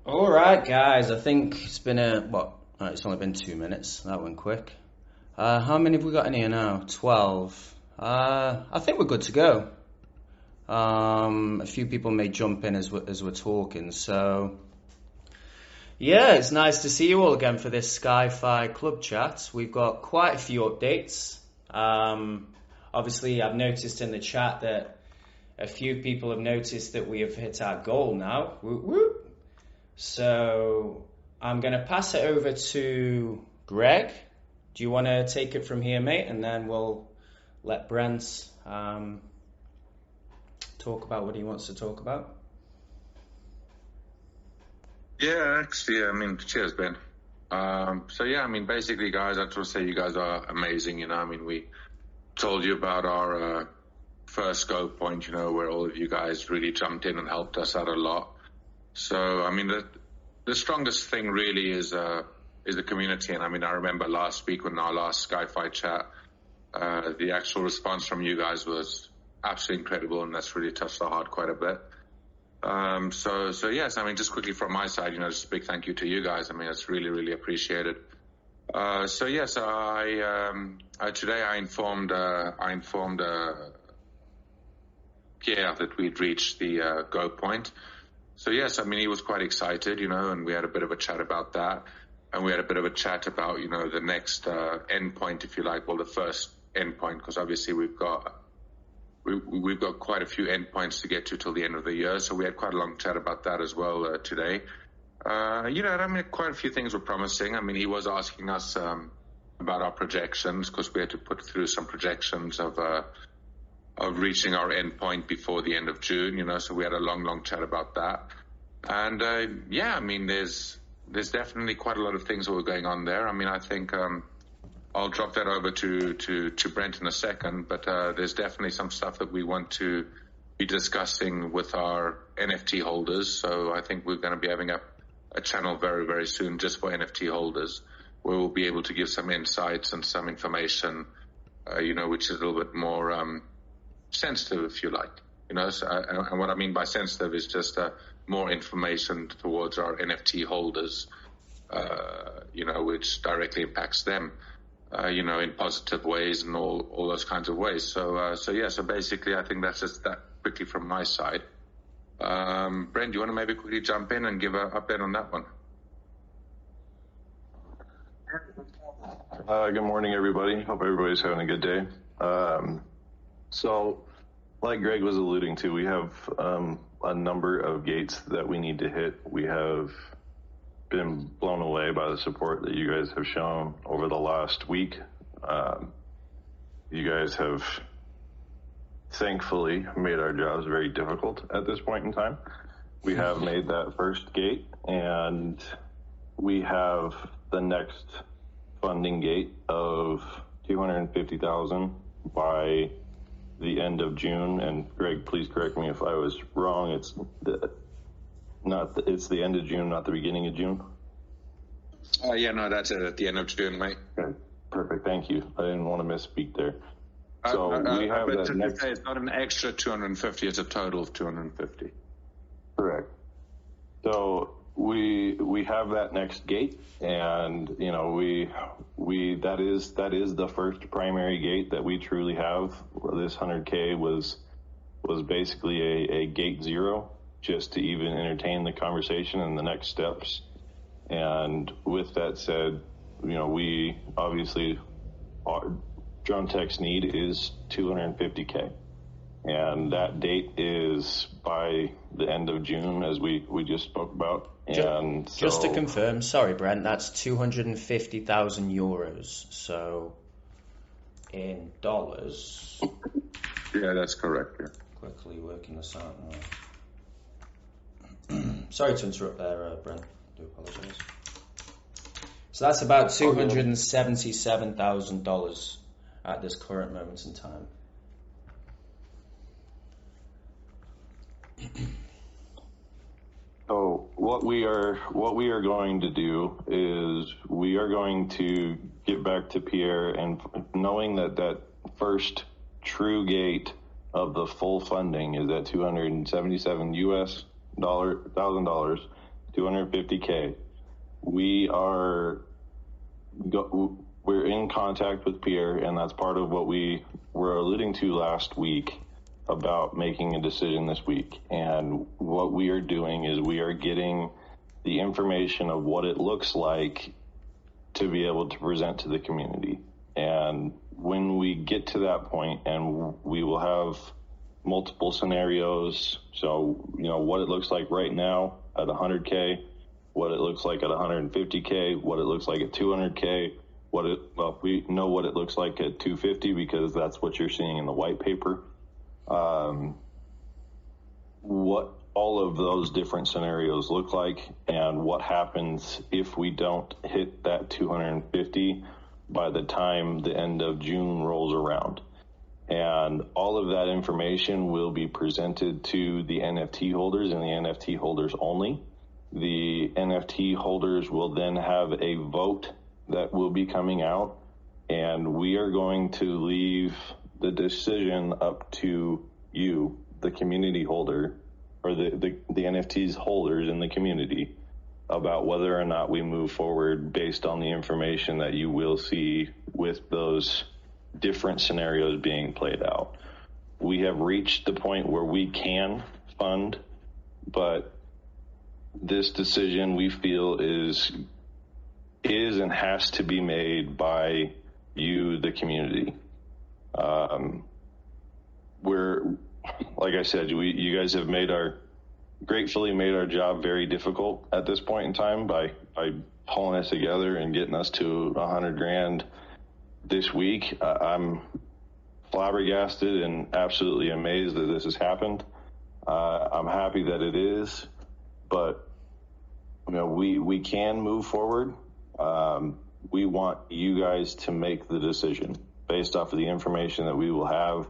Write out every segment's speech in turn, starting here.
All right, guys. I think it's been it's only been 2 minutes. That went quick. How many have we got in here now? 12. I think we're good to go. A few people may jump in as we're talking. So, yeah, it's nice to see you all again for this SkyFi club chat. We've got quite a few updates. Obviously, I've noticed in the chat that a few people have noticed that we have hit our goal now. Whoop, whoop. So I'm going to pass it over to Greg. Do you want to take it from here, mate? And then we'll let Brent talk about what he wants to talk about. Yeah, actually, cheers, Ben. Basically, guys, I just want to say you guys are amazing. We told you about our first go point, where all of you guys really jumped in and helped us out a lot. So, the strongest thing really is the community. And I remember last week when our last SkyFi chat, the actual response from you guys was absolutely incredible, and that's really touched our heart quite a bit. Yes, just quickly from my side, just a big thank you to you guys. It's really, really appreciated. Today I informed Pierre that we'd reached the go point. So yes, he was quite excited, and we had a bit of a chat about that. And we had a bit of a chat about, the next end point, if you like, well, the first end point, because obviously we've got quite a few end points to get to till the end of the year. So we had quite a long chat about that as well today. Quite a few things were promising. He was asking us about our projections, because we had to put through some projections of reaching our end point before the end of June, so we had a long chat about that. And there's definitely quite a lot of things that were going on there. I think I'll drop that over to Brent in a second, but there's definitely some stuff that we want to be discussing with our NFT holders. So I think we're going to be having a channel very, very soon just for NFT holders, where we'll be able to give some insights and some information, which is a little bit more sensitive, if you like. And what I mean by sensitive is just more information towards our NFT holders, which directly impacts them, in positive ways and all those kinds of ways. So basically, I think that's just that quickly from my side. Brent, do you want to maybe quickly jump in and give an update on that one? Good morning, everybody. Hope everybody's having a good day. So, like Greg was alluding to, we have a number of gates that we need to hit. We have been blown away by the support that you guys have shown over the last week. You guys have thankfully made our jobs very difficult at this point in time. We have made that first gate, and we have the next funding gate of $250,000 by the end of June. And Greg, please correct me if I was wrong. It's the end of June, not the beginning of June. That's it, at the end of June, mate. Okay, perfect. Thank you. I didn't want to misspeak there. So we have but that next. It's not an extra 250; it's a total of 250. Correct. So we have that next gate, and that is the first primary gate that we truly have. This 100K was basically a gate zero, just to even entertain the conversation and the next steps. And with that said, we obviously Drone Tech's need is 250K. And that date is by the end of June, as we just spoke about. And just to confirm, sorry, Brent, that's 250,000 euros. So in dollars. Yeah, that's correct. Yeah. Quickly working this out now. Sorry to interrupt there, Brent. I do apologize. So that's about $277,000 at this current moment in time. So what we are going to do is we are going to get back to Pierre, and knowing that first true gate of the full funding is at $277,000, 250K. We're in contact with Pierre, and that's part of what we were alluding to last week about making a decision this week. And what we are doing is we are getting the information of what it looks like to be able to present to the community. And when we get to that point, and we will have multiple scenarios, so what it looks like right now at 100K, what it looks like at 150K, what it looks like at 200K, we know what it looks like at 250 because that's what you're seeing in the white paper. What all of those different scenarios look like, and what happens if we don't hit that 250 by the time the end of June rolls around. And all of that information will be presented to the NFT holders and the NFT holders only. The NFT holders will then have a vote that will be coming out, and we are going to leave the decision up to you, the community holder, or the NFTs holders in the community, about whether or not we move forward based on the information that you will see with those different scenarios being played out. We have reached the point where we can fund, but this decision we feel is and has to be made by you, the community. Like I said, you guys have gratefully made our job very difficult at this point in time by pulling us together and getting us to $100,000 this week. I'm flabbergasted and absolutely amazed that this has happened. I'm happy that it is, but we can move forward. We want you guys to make the decision based off of the information that we will have.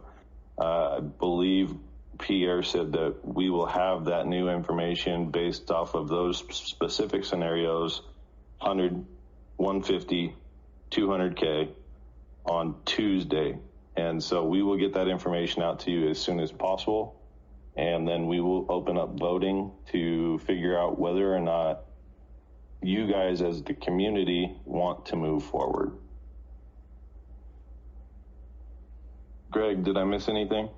I believe Pierre said that we will have that new information based off of those specific scenarios, 100, 150, 200K on Tuesday. And so we will get that information out to you as soon as possible. And then we will open up voting to figure out whether or not you guys as the community want to move forward. Greg, did I miss anything?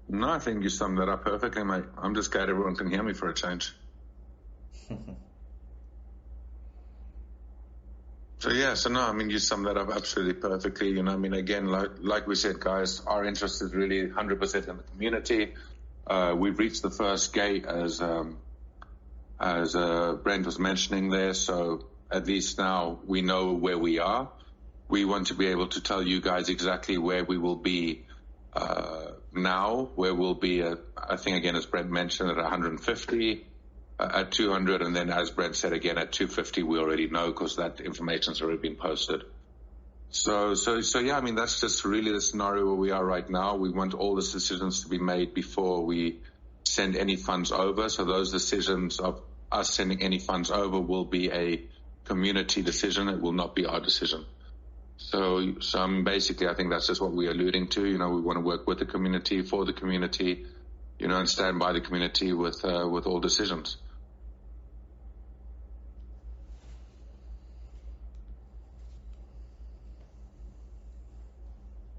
No, I think you summed that up perfectly, mate. I'm just glad everyone can hear me for a change. So you summed that up absolutely perfectly. Again, like we said, guys, our interest is really 100% in the community. We've reached the first gate as Brent was mentioning there. So at least now we know where we are. We want to be able to tell you guys exactly where we will be now, where we'll be at, I think, again, as Brent mentioned, at 150, at 200, and then as Brent said again, at 250, we already know because that information's already been posted. So that's just really the scenario where we are right now. We want all these decisions to be made before we send any funds over. So those decisions of us sending any funds over will be a community decision. It will not be our decision. So basically, I think that's just what we're alluding to. We want to work with the community, for the community, and stand by the community with all decisions.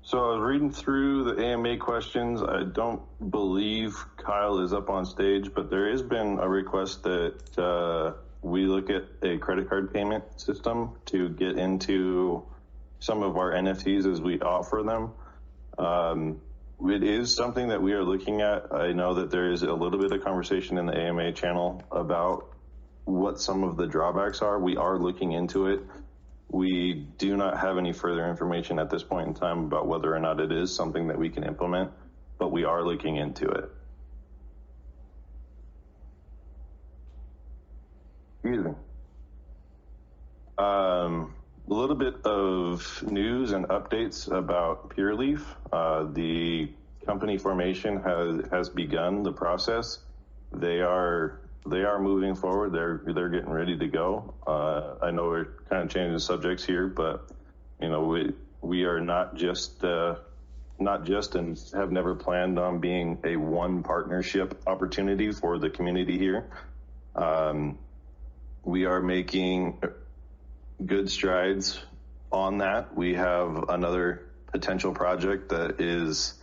So I was reading through the AMA questions. I don't believe Kyle is up on stage, but there has been a request that we look at a credit card payment system to get into some of our NFTs as we offer them. It is something that we are looking at. I know that there is a little bit of conversation in the AMA channel about what some of the drawbacks are. We are looking into it. We do not have any further information at this point in time about whether or not it is something that we can implement, but we are looking into it. Excuse me. A little bit of news and updates about Pureleaf. The company formation has begun the process. They are moving forward. They're getting ready to go. I know we're kind of changing subjects here, but we are not just and have never planned on being a one partnership opportunity for the community here. We are making good strides on that. We have another potential project that is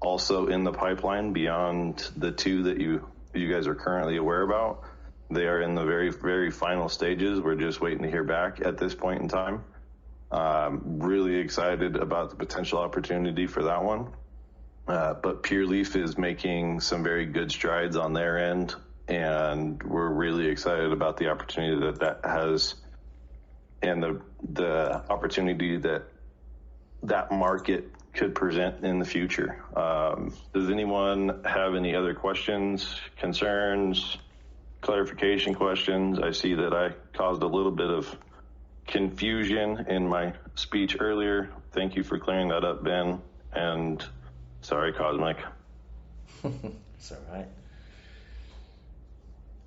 also in the pipeline beyond the two that you guys are currently aware about. They are in the very, very final stages. We're just waiting to hear back at this point in time. Really excited about the potential opportunity for that one. But Pure Leaf is making some very good strides on their end, and we're really excited about the opportunity that has and the opportunity that market could present in the future. Does anyone have any other questions, concerns, clarification questions? I see that I caused a little bit of confusion in my speech earlier. Thank you for clearing that up, Ben. And sorry, Cosmic. It's all right.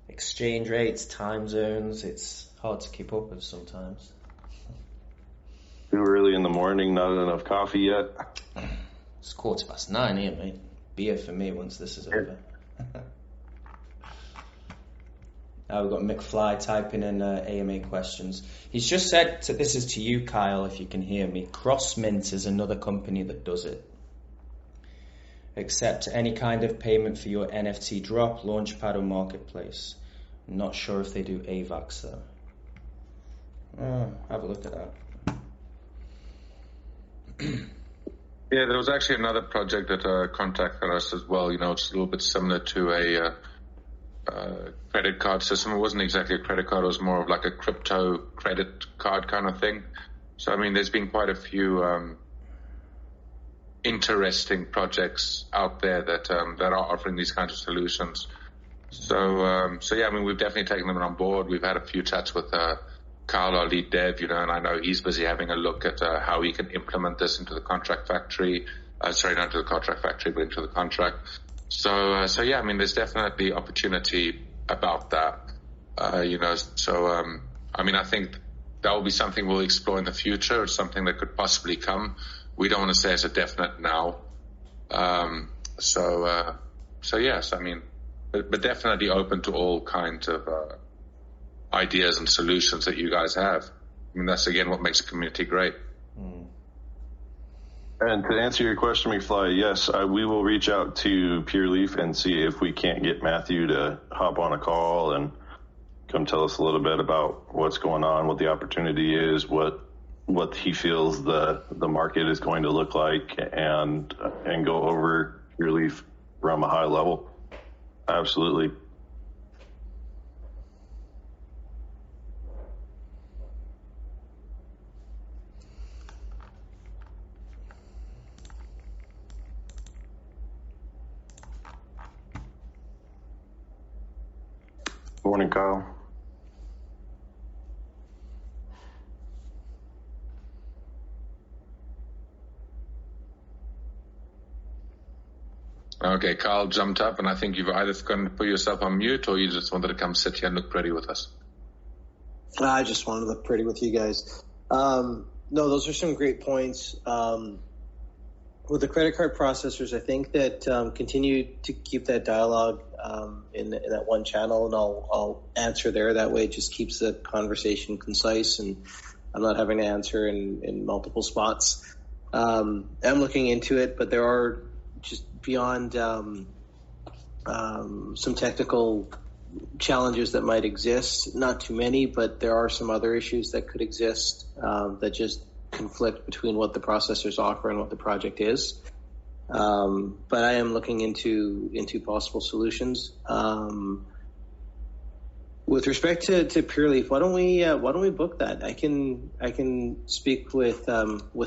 Exchange rates, time zones, it's hard to keep up with sometimes. Too early in the morning, not enough coffee yet. It's 9:15 here, mate. Beer for me once this is over. Now we've got McFly typing in AMA questions. He's just said, this is to you, Kyle, if you can hear me. CrossMint is another company that does it. Accept any kind of payment for your NFT drop, launchpad or marketplace. Not sure if they do AVAX though. Have a look at that. Yeah, there was actually another project that contacted us as well. You know, it's a little bit similar to a credit card system. It wasn't exactly a credit card. It was more of like a crypto credit card kind of thing. So, I mean, there's been quite a few interesting projects out there that are offering these kinds of solutions. So yeah, I mean, we've definitely taken them on board. We've had a few chats with Carl, our lead dev, you know, and I know he's busy having a look at how he can implement this into the contract factory. Sorry, not into the contract factory, but into the contract. So yeah, I mean, there's definitely opportunity about that, you know. So, I mean, I think that will be something we'll explore in the future. It's something that could possibly come. We don't want to say it's a definite now. So yes, I mean, but definitely open to all kinds of ideas and solutions that you guys have. I mean, that's again what makes a community great. And to answer your question, McFly, yes, we will reach out to Pure Leaf and see if we can't get Matthew to hop on a call and come tell us a little bit about what's going on, what the opportunity is, what he feels the market is going to look like, and go over Pure Leaf from a high level. Absolutely. Morning, Kyle. Okay, Kyle jumped up, and I think you've either forgotten to put yourself on mute, or you just wanted to come sit here and look pretty with us. I just wanted to look pretty with you guys. No, those are some great points. With the credit card processors, I think that continue to keep that dialogue in that one channel, and I'll answer there. That way it just keeps the conversation concise, and I'm not having to answer in multiple spots. I'm looking into it, but there are just beyond some technical challenges that might exist, not too many, but there are some other issues that could exist that just conflict between what the processors offer and what the project is. But I am looking into possible solutions. With respect to Pure Leaf, why don't we book that? I can speak with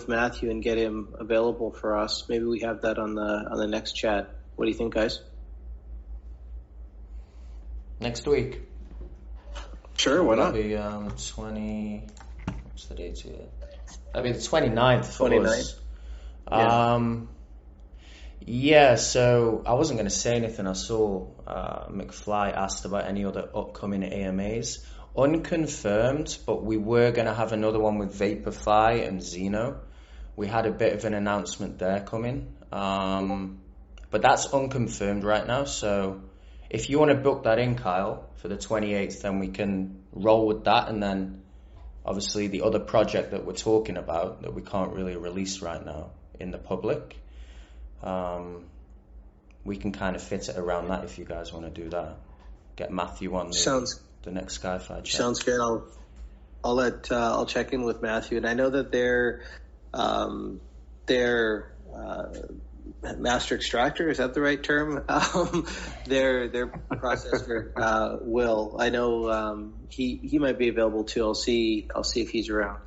Matthew and get him available for us. Maybe we have that on the next chat. What do you think, guys? Next week. Sure, why not? That'll be 20. What's the date here? That'll be the 29th for 29th. us. Yeah, so I wasn't going to say anything. I saw McFly asked about any other upcoming AMAs. Unconfirmed, but we were going to have another one with Vaporfy and Xeno. We had a bit of an announcement there coming. But that's unconfirmed right now, so if you want to book that in, Kyle, for the 28th, then we can roll with that. And then obviously the other project that we're talking about that we can't really release right now in the public, we can kind of fit it around that if you guys want to do that. Get Matthew on the next SkyFi chat. Sounds good. I'll check in with Matthew, and I know that their master extractor, is that the right term? Their processor, Will. I know he might be available too. I'll see if he's around.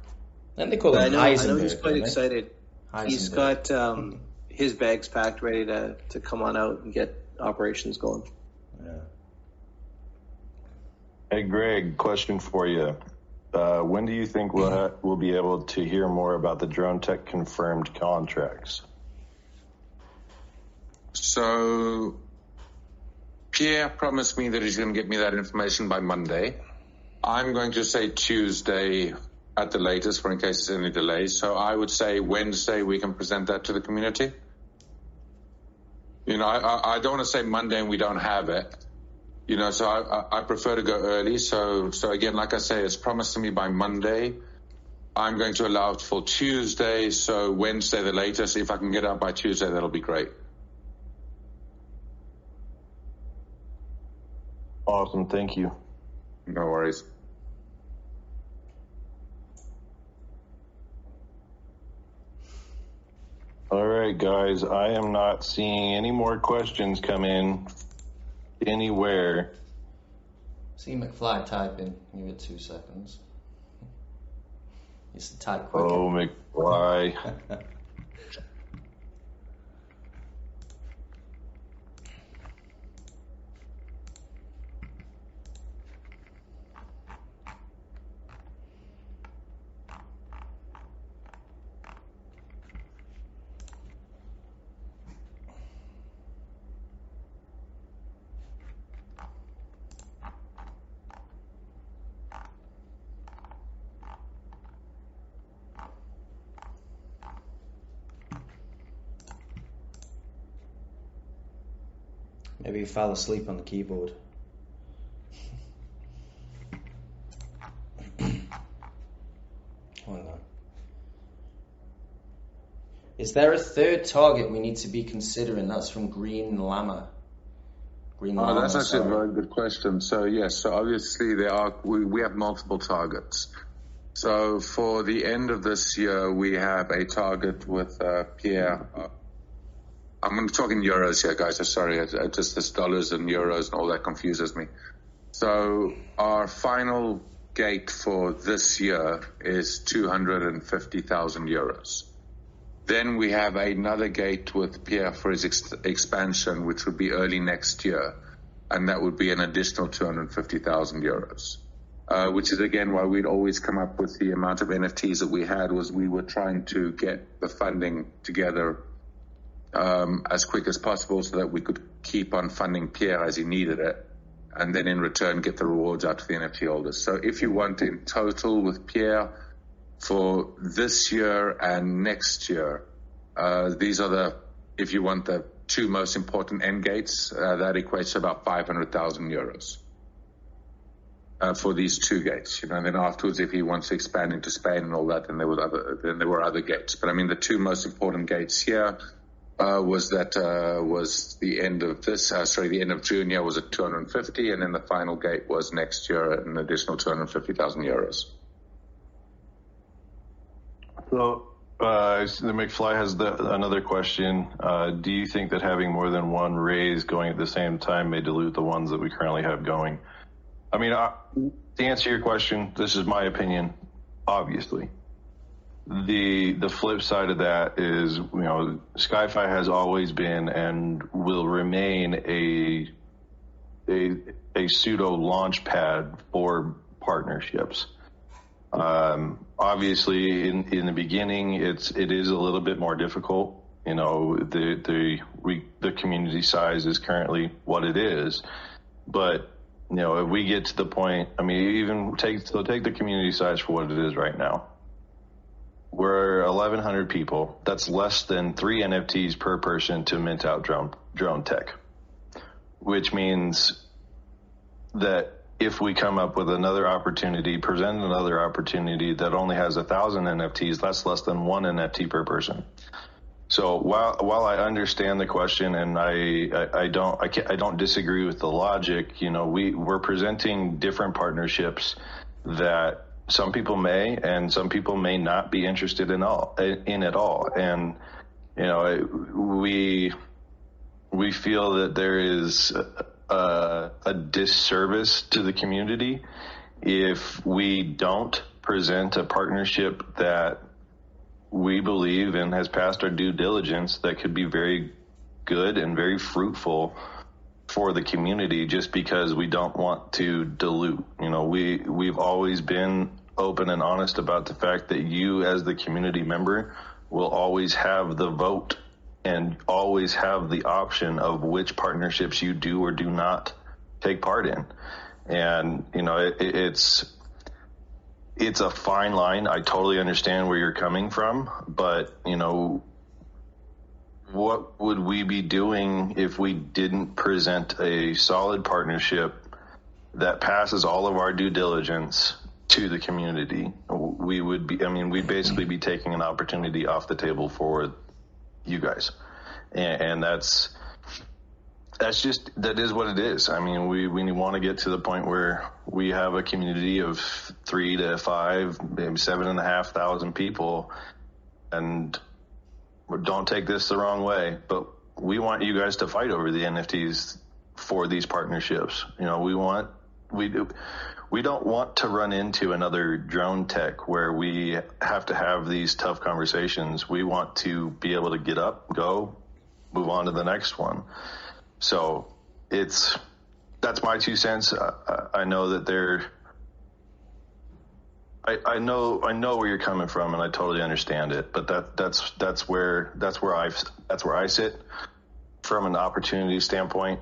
And they call him Heisenberg. I know he's quite excited. He's got his bags packed, ready to come on out and get operations going. Yeah. Hey, Greg, question for you. When do you think we'll be able to hear more about the Drone Tech confirmed contracts? So Pierre promised me that he's going to get me that information by Monday. I'm going to say Tuesday at the latest, for in case there's any delays. So I would say Wednesday we can present that to the community. You know, I don't want to say Monday and we don't have it. You know, so I prefer to go early. So again, like I say, it's promised to me by Monday. I'm going to allow it for Tuesday. So Wednesday the latest. If I can get out by Tuesday, that'll be great. Awesome. Thank you. No worries. All right, guys. I am not seeing any more questions come in anywhere. See McFly typing. Give it 2 seconds. It's to type quicker. Oh, McFly. Maybe he fell asleep on the keyboard. Hold on. Is there a third target we need to be considering? That's from Green Llama. That's actually a very good question. So yes, so obviously we have multiple targets. So for the end of this year, we have a target with Pierre. I'm going to talk in euros here, guys. I'm sorry. Just this dollars and euros and all that confuses me. So our final gate for this year is 250,000 euros. Then we have another gate with Pierre for his expansion, which would be early next year. And that would be an additional 250,000 euros. Which is, again, why we'd always come up with the amount of NFTs that we had was we were trying to get the funding together as quick as possible so that we could keep on funding Pierre as he needed it, and then in return get the rewards out to the NFT holders. So if you want in total with Pierre for this year and next year, these are if you want the 2 most important end gates, that equates to about 500,000 euros for these 2 gates. You know, and then afterwards, if he wants to expand into Spain and all that, then there were other gates. But I mean, the 2 most important gates here was the end of the end of June year was at 250, and then the final gate was next year at an additional 250,000 euros. So the McFly has another question. Do you think that having more than one raise going at the same time may dilute the ones that we currently have going? I mean, to answer your question, this is my opinion, obviously. The flip side of that is, you know, SkyFi has always been and will remain a pseudo launch pad for partnerships. Obviously, in the beginning, it is a little bit more difficult. You know, the community size is currently what it is, but you know, if we get to the point, I mean, even take the community size for what it is right now. We're 1,100 people. That's less than 3 NFTs per person to mint out drone tech. which means that if we come up with another opportunity, present another opportunity that only has 1,000 NFTs, that's less than one NFT per person. So while I understand the question and I don't disagree with the logic, we're presenting different partnerships that some people may and some people may not be interested in at all. And we feel that there is a disservice to the community if we don't present a partnership that we believe and has passed our due diligence that could be very good and very fruitful for the community, just because we don't want to dilute. We've always been open and honest about the fact that you as the community member will always have the vote and always have the option of which partnerships you do or do not take part in. And, it's a fine line. I totally understand where you're coming from, but, what would we be doing if we didn't present a solid partnership that passes all of our due diligence to the community? We'd basically be taking an opportunity off the table for you guys. And that is what it is. We want to get to the point where we have a community of 3 to 5, maybe 7,500 people. And don't take this the wrong way, but we want you guys to fight over the NFTs for these partnerships. We don't want to run into another drone tech where we have to have these tough conversations. We want to be able to get up, go, move on to the next one. So that's my 2 cents. I know that I know where you're coming from, and I totally understand it. But that's where I sit from an opportunity standpoint.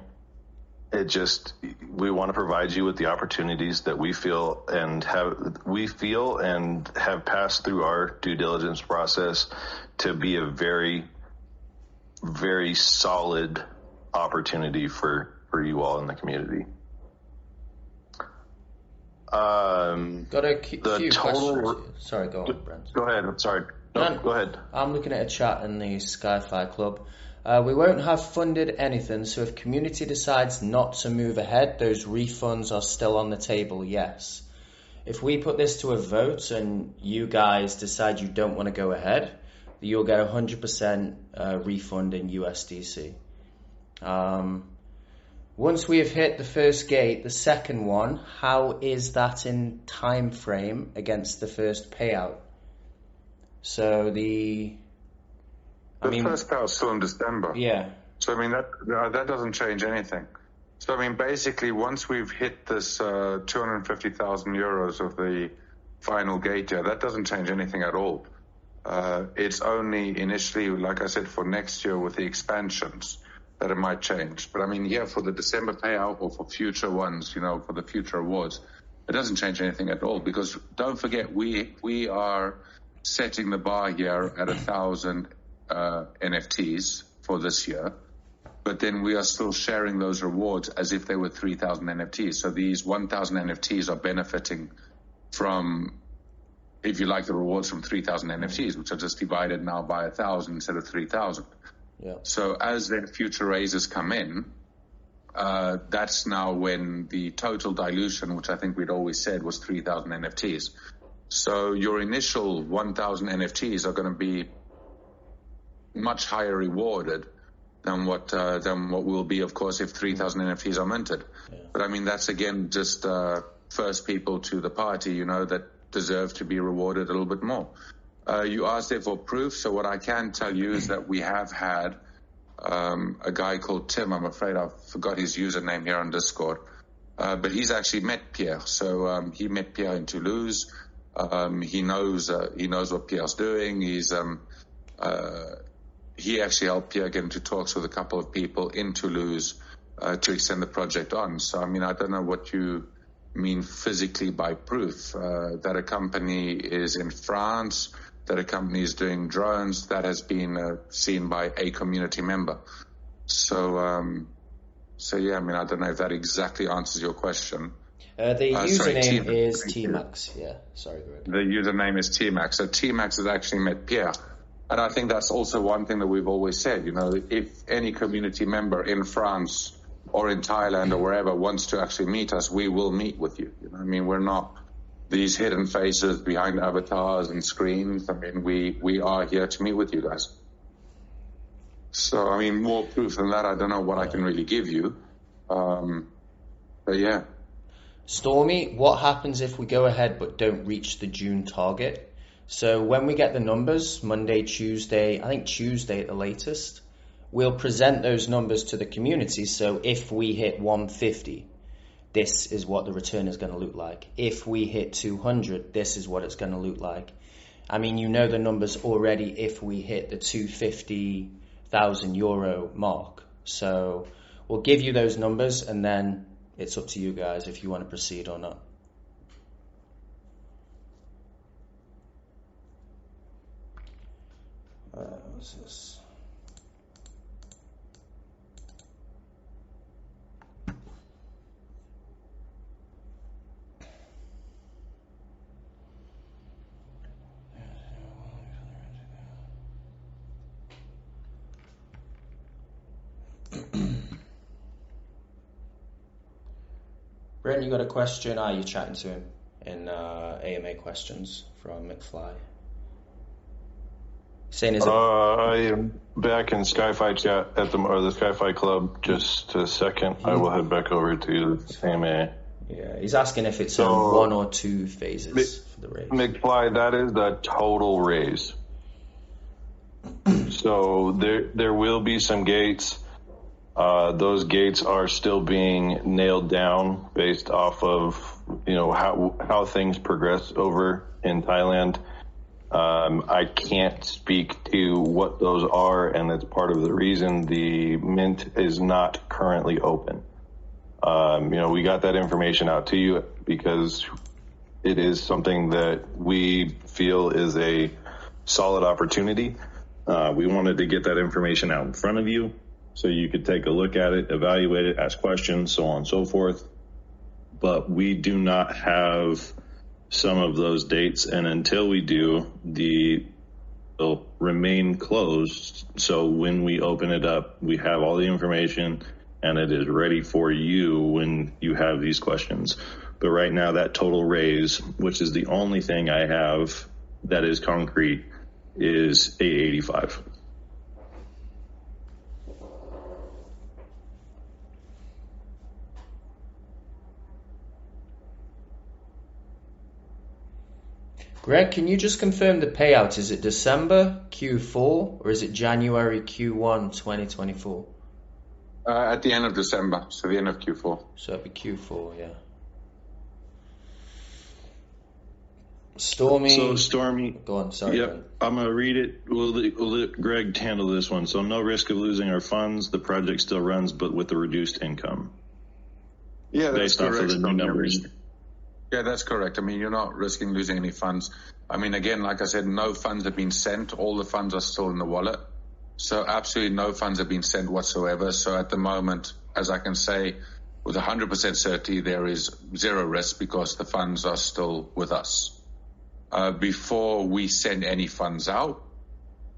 We want to provide you with the opportunities that we feel and have passed through our due diligence process to be a very, very solid opportunity for you all in the community. Got a few questions. Sorry, go on, Brent. Go ahead. I'm sorry. No, go ahead. I'm looking at a chat in the SkyFi Club. We won't have funded anything, so if community decides not to move ahead, those refunds are still on the table, yes. If we put this to a vote and you guys decide you don't want to go ahead, you'll get 100% refund in USDC. Once we have hit the first gate, the second one, how is that in time frame against the first payout? So the first payout is still in December. Yeah. So that doesn't change anything. So basically, once we've hit this 250,000 euros of the final gate, that doesn't change anything at all. It's only initially, like I said, for next year with the expansions that it might change. But for the December payout or for future ones, for the future awards, it doesn't change anything at all, because don't forget, we are setting the bar here at 1,000 NFTs for this year, but then we are still sharing those rewards as if they were 3,000 NFTs. So these 1,000 NFTs are benefiting from, if you like, the rewards from 3,000 NFTs, which are just divided now by 1,000 instead of 3,000. Yeah. So as then future raises come in, that's now when the total dilution, which I think we'd always said was 3,000 NFTs. So your initial 1,000 NFTs are going to be much higher rewarded than what will be, of course, if 3,000 NFTs are minted. Yeah. But that's again just first people to the party, that deserve to be rewarded a little bit more. You asked there for proof, so what I can tell you is that we have had a guy called Tim. I'm afraid I forgot his username here on Discord, but he's actually met Pierre. So he met Pierre in Toulouse. He knows what Pierre's doing. He actually helped Pierre get into talks with a couple of people in Toulouse to extend the project on. So I don't know what you mean physically by proof. That a company is in France, that a company is doing drones, that has been seen by a community member. So So yeah, I mean, I don't know if that exactly answers your question. The username is Thank Tmax. Yeah, sorry, Greg. The username is Tmax. So Tmax has actually met Pierre. And I think that's also one thing that we've always said, you know, if any community member in France or in Thailand or wherever wants to actually meet us, we will meet with you. You know, I mean, we're not these hidden faces behind avatars and screens. I mean, we are here to meet with you guys. So, I mean, more proof than that, I don't know what I can really give you. But yeah. Stormy, what happens if we go ahead but don't reach the June target? So when we get the numbers, Monday, Tuesday, I think Tuesday at the latest, we'll present those numbers to the community. So if we hit 150, this is what the return is going to look like. If we hit 200, this is what it's going to look like. I mean, you know the numbers already if we hit the 250,000 euro mark. So we'll give you those numbers, and then it's up to you guys if you want to proceed or not. What's this? Brent, you got a question? You're chatting to him in AMA questions from McFly. Saying is I am back in SkyFi chat at the SkyFi club. Just a second. I will head back over to the AMA. Yeah, he's asking if it's one or two phases for the raise. McFly, that is the total raise. So there will be some gates. Those gates are still being nailed down based off of how things progress over in Thailand. I can't speak to what those are, and that's part of the reason the mint is not currently open. We got that information out to you because it is something that we feel is a solid opportunity. We wanted to get that information out in front of you so you could take a look at it, evaluate it, ask questions, so on and so forth. But we do not have some of those dates, and until we do, will remain closed. So when we open it up, we have all the information and it is ready for you when you have these questions. But right now, that total raise, which is the only thing I have that is concrete, is 885. Greg, can you just confirm the payout? Is it December Q4 or is it January Q1 2024? At the end of December, so the end of Q4. So it'd be Q4, yeah. Stormy. Go on, sorry. Yep, Ben. I'm going to read it. We'll let Greg handle this one. So no risk of losing our funds. The project still runs, but with a reduced income. Yeah, that's based correct. off of the new numbers. Yeah, that's correct. I mean, you're not risking losing any funds. I mean, again, like I said, no funds have been sent. All the funds are still in the wallet. So absolutely no funds have been sent whatsoever. So at the moment, as I can say, with 100% certainty, there is zero risk because the funds are still with us. Before we send any funds out,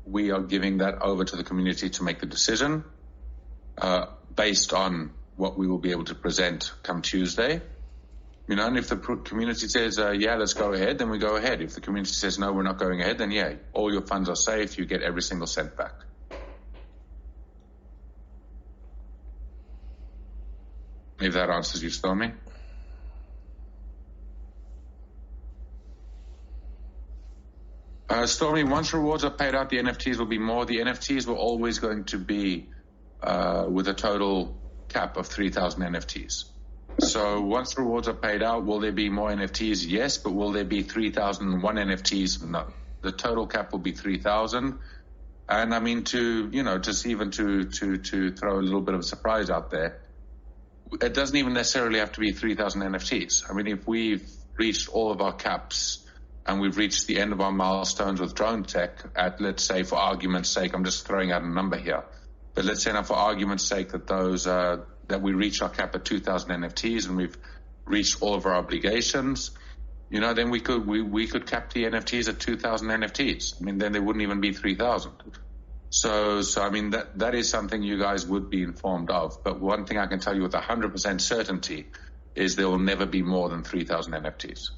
we are giving that over to the community to make the decision based on what we will be able to present come Tuesday. And if the community says, yeah, let's go ahead, then we go ahead. If the community says, no, we're not going ahead, then yeah, all your funds are safe. You get every single cent back. If that answers you, Stormy. Stormy, once rewards are paid out, the NFTs will be more. The NFTs were always going to be with a total cap of 3,000 NFTs. So once rewards are paid out, will there be more NFTs? Yes, but will there be 3,001 NFTs? No. The total cap will be 3,000. And I mean, just even to throw a little bit of a surprise out there, it doesn't even necessarily have to be 3,000 NFTs. I mean, if we've reached all of our caps and we've reached the end of our milestones with drone tech at, let's say, for argument's sake, I'm just throwing out a number here, but let's say now for argument's sake that that we reach our cap at 2,000 NFTs and we've reached all of our obligations, then we could cap the NFTs at 2,000 NFTs. I mean, then there wouldn't even be 3,000. So I mean, that is something you guys would be informed of. But one thing I can tell you with 100% certainty is there will never be more than 3,000 NFTs.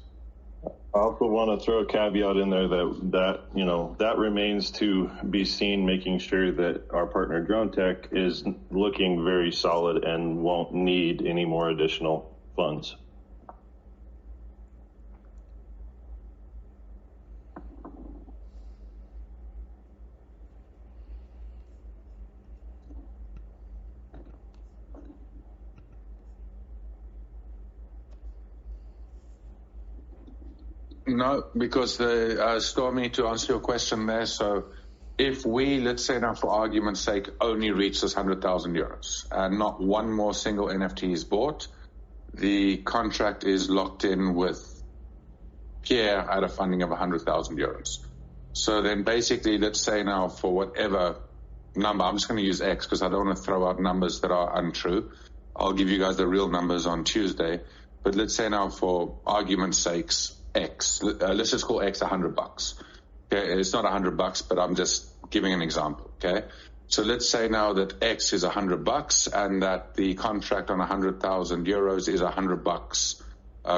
I also want to throw a caveat in there that remains to be seen, making sure that our partner Drone Tech is looking very solid and won't need any more additional funds. No, because Stormy, to answer your question there, so if we, let's say now for argument's sake, only reach this 100,000 euros and not one more single NFT is bought, the contract is locked in with Pierre at a funding of 100,000 euros. So then basically, let's say now for whatever number, I'm just going to use X because I don't want to throw out numbers that are untrue. I'll give you guys the real numbers on Tuesday. But let's say now for argument's sakes, X. Let's just call X $100. Okay, it's not $100, but I'm just giving an example. Okay, so let's say now that X is $100 and that the contract on 100,000 euros is $100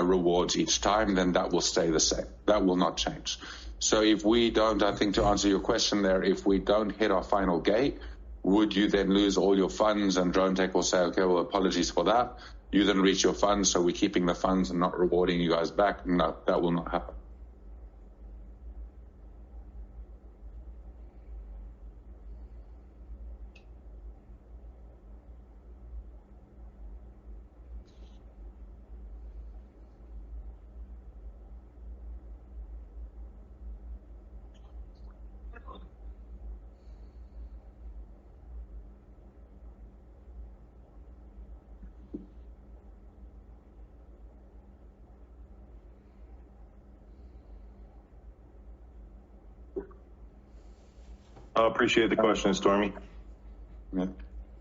rewards each time. Then that will stay the same. That will not change. So if we don't, I think to answer your question there, if we don't hit our final gate, would you then lose all your funds? And Drone Tech will say, okay, well, apologies for that. You then reach your funds, so we're keeping the funds and not rewarding you guys back. No, that will not happen. I appreciate the question, Stormy. Yeah.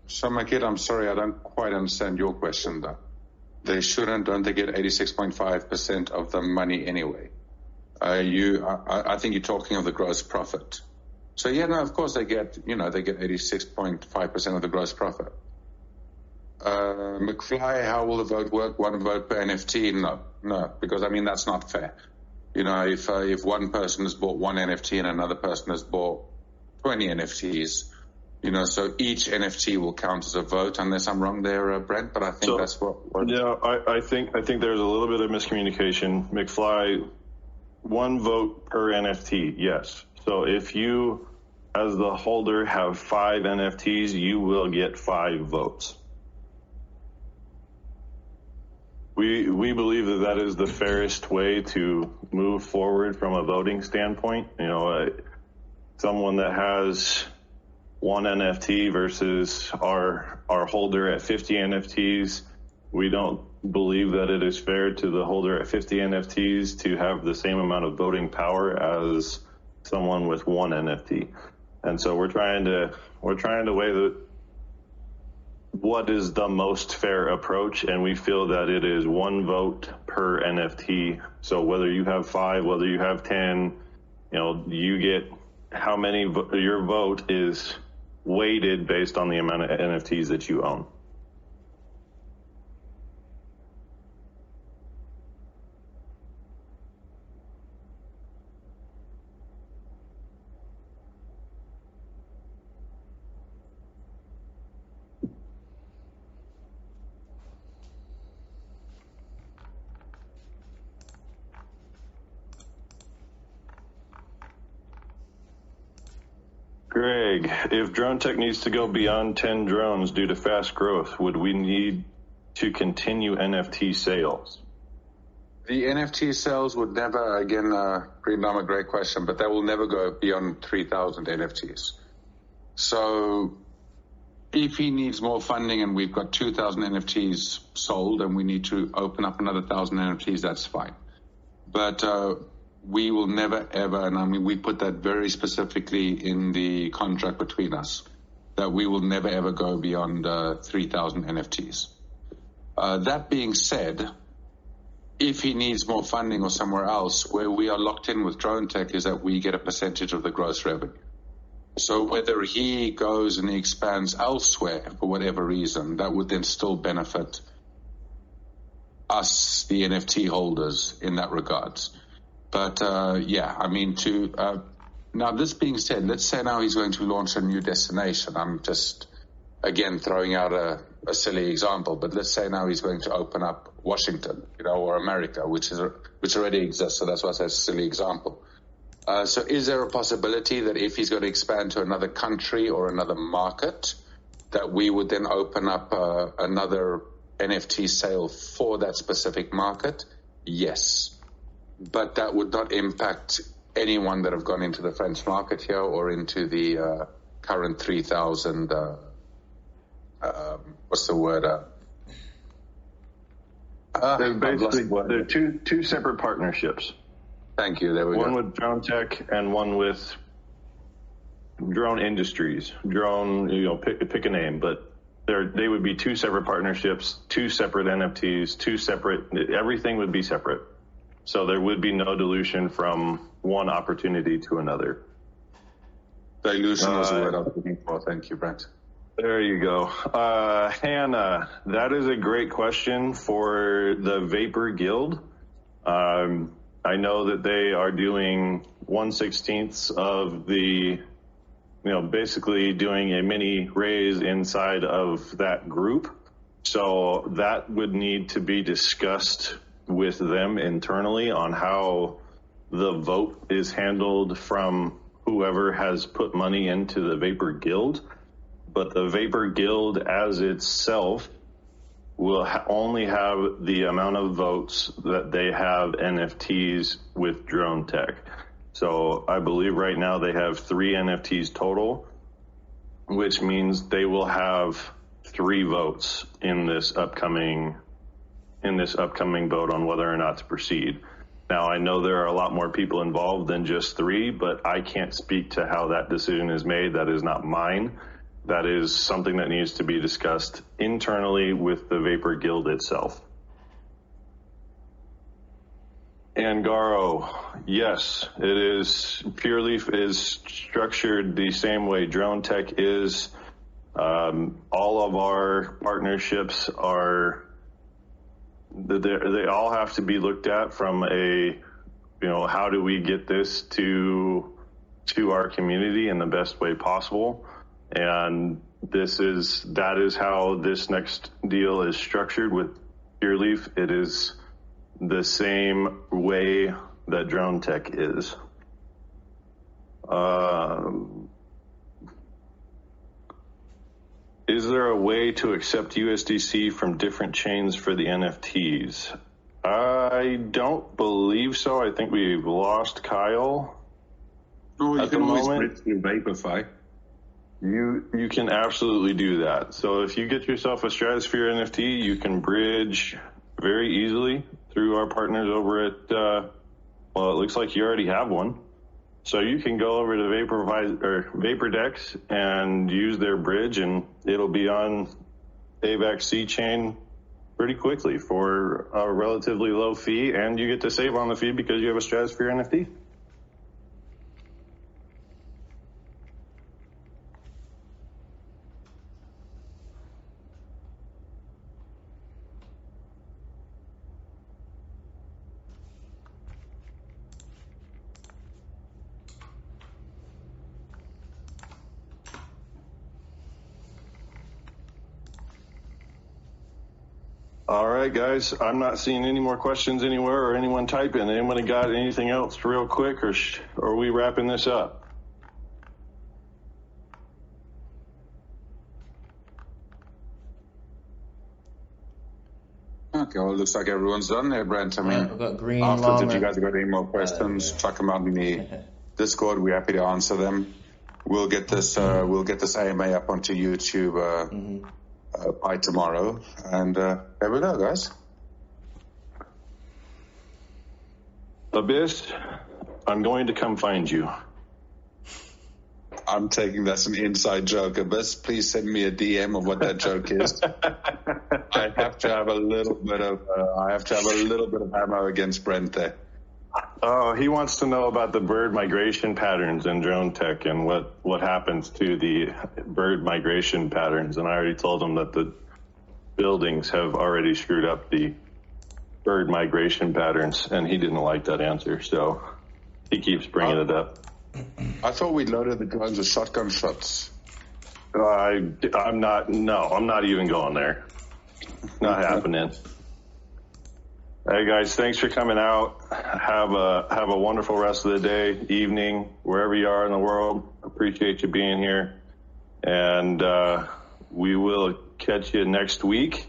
So, my kid, I'm sorry, I don't quite understand your question, though. They shouldn't, don't they get 86.5% of the money anyway? I think you're talking of the gross profit. So, yeah, no, of course they get 86.5% of the gross profit. McFly, how will the vote work? One vote per NFT? No, because, I mean, that's not fair. If one person has bought one NFT and another person has bought 20 NFTs, so each NFT will count as a vote, unless I'm wrong there, Brent, but I think that's what... Yeah, I think there's a little bit of miscommunication. McFly, one vote per NFT, yes. So if you, as the holder, have 5 NFTs, you will get 5 votes. We believe that is the fairest way to move forward from a voting standpoint. Someone that has one NFT versus our holder at 50 NFTs, we don't believe that it is fair to the holder at 50 NFTs to have the same amount of voting power as someone with one NFT. And so we're trying to weigh what is the most fair approach, and we feel that it is one vote per NFT. So whether you have 5, whether you have 10, you get how many, your vote is weighted based on the amount of NFTs that you own. Greg, if Drone Tech needs to go beyond 10 drones due to fast growth, would we need to continue NFT sales? The NFT sales would never, again, a great question, but they will never go beyond 3,000 NFTs. So if he needs more funding and we've got 2,000 NFTs sold and we need to open up another 1,000 NFTs, that's fine. But we will never, ever, and I mean, we put that very specifically in the contract between us, that we will never, ever go beyond 3,000 NFTs. That being said, if he needs more funding or somewhere else, where we are locked in with Drone Tech is that we get a percentage of the gross revenue. So whether he goes and he expands elsewhere for whatever reason, that would then still benefit us, the NFT holders, in that regards. But now this being said, let's say now he's going to launch a new destination. I'm just, again, throwing out a silly example, but let's say now he's going to open up Washington, or America, which already exists. So that's why I say it's a silly example. So is there a possibility that if he's going to expand to another country or another market, that we would then open up another NFT sale for that specific market? Yes. But that would not impact anyone that have gone into the French market here or into the current 3,000, what's the word? They're two separate partnerships. Thank you. There we go. One with Drone Tech and one with Drone Industries. Drone, pick a name, but they would be two separate partnerships, two separate NFTs, everything would be separate. So there would be no dilution from one opportunity to another. Dilution was the word I was looking for. Thank you, Brent. There you go. Hannah, that is a great question for the Vapor Guild. I know that they are doing 1/16 of the, basically doing a mini raise inside of that group. So that would need to be discussed with them internally on how the vote is handled from whoever has put money into the Vapor Guild. But the Vapor Guild as itself will only have the amount of votes that they have NFTs with Drone Tech. So I believe right now they have 3 NFTs total, which means they will have 3 votes in this upcoming vote on whether or not to proceed. Now, I know there are a lot more people involved than just 3, but I can't speak to how that decision is made. That is not mine. That is something that needs to be discussed internally with the Vapor Guild itself. And Garo, yes, it is. Pure Leaf is structured the same way Drone Tech is. All of our partnerships they all have to be looked at from how do we get this to our community in the best way possible. And that is how this next deal is structured with Pure Leaf. It is the same way that Drone Tech is. Is there a way to accept USDC from different chains for the NFTs? I don't believe so. I think we've lost Kyle. Oh, you can always bridge through Vaporify. You can absolutely do that. So if you get yourself a Stratosphere NFT, you can bridge very easily through our partners over at, it looks like you already have one. So you can go over to VaporDex and use their bridge, and it'll be on AVAX C chain pretty quickly for a relatively low fee, and you get to save on the fee because you have a Stratosphere NFT. All right, guys, I'm not seeing any more questions anywhere or anyone typing. Anyone got anything else real quick, or are we wrapping this up? Okay, well, it looks like everyone's done there, Brent. I mean, I've got green, afterwards, if you guys have got any more questions, chuck them out in the Discord. We're happy to answer them. We'll get this AMA up onto YouTube by tomorrow, and there we go, guys. Abyss, I'm going to come find you. I'm taking that's an inside joke, Abyss. Please send me a DM of what that joke is. I have to have a little bit of ammo against Brent there. Oh, he wants to know about the bird migration patterns in drone tech and what happens to the bird migration patterns. And I already told him that the buildings have already screwed up the bird migration patterns, and he didn't like that answer, so he keeps bringing it up. I thought we loaded the drones with shotgun shots. I'm not even going there. Not happening. Hey guys, thanks for coming out. Have a wonderful rest of the day, evening, wherever you are in the world. Appreciate you being here. And we will catch you next week.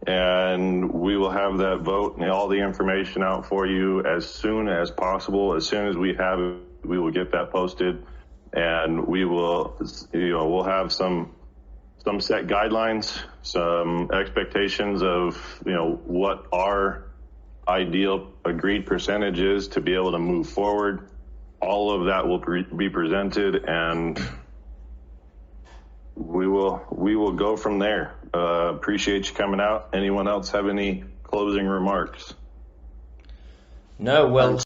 And we will have that vote and all the information out for you as soon as possible. As soon as we have it, we will get that posted. And we will, we'll have some set guidelines, some expectations of, what our ideal agreed percentage is to be able to move forward. All of that will be presented, and we will go from there. Appreciate you coming out. Anyone else have any closing remarks? No, well